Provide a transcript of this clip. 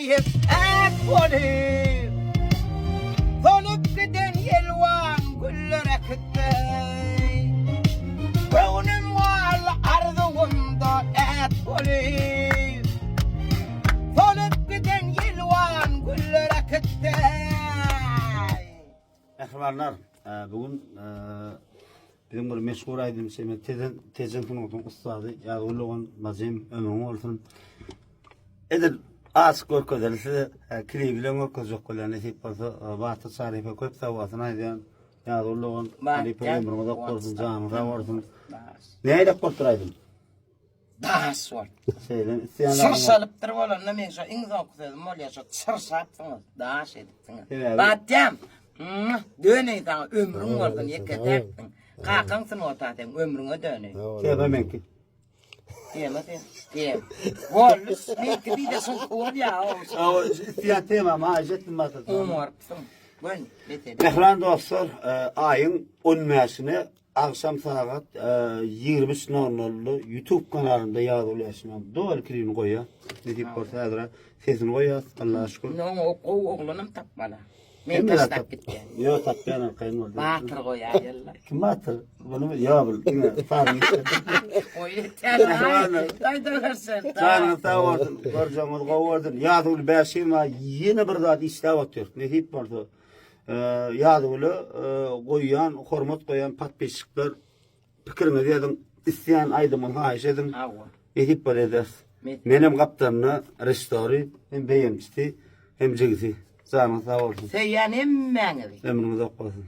hep ak olur. Solup giden yelvan güllere kıttay. Benim var arzumda ak olur. Solup giden yelvan güllere kıttay. Ahbarlar, bugün bizim bir meşhur aydım seme tezen funutun ustadı yağulluğun mazim ömrün olsun. Edil az korkudan size klibilen korkacak olan hep fazla vaatı sarife koyup savasına aydan yağulluğun klibi ömrünü de korsun canı ravarsun. Neyle korkturaydım? Daha sor. Şeyden Sırsalıp dur olan ne meyse İngiliz okudum öyle şu sırsapsınız daha şey diksiniz. Batacağım. Döneyden ömrün olsun yeketektin. Kalkansın ortadan ömrüne döney. Sevmem ki. Diyemezsin. Diyem. Varlıs ne gibi de son kol ya olsun. O siyah tema maaşetin batı. Umarpsın. Ben bitti. Mehran dostlar, ayın 10'sine akşam saat 20:00'da YouTube kanalında yayınlanacak. Doğal klibini koya. Ne dip portada sesini koya. Allah'a şükür. No o oğlunum tapmalı. Men tastak gitti. Yo tapyan kayın oldu. Batır koya yalla. Kim batır? Bunu ya bil. Farmı. O yeter. Ay da versen. Canın sağ olsun. Göreceğimiz kovardın. Yağdıl beşirma yeni bir zat istavatıyor. Ne dip portada. Yağdılı koyan, hormat koyan patpeşikler pikirine dedim isteyen aydımın hayiş edim. Yetip böyle eder. Benim kaptanını restori hem beğenmişti hem cegisi. Canın sağ olsun. Sen yani emmeni. Emrinize olsun.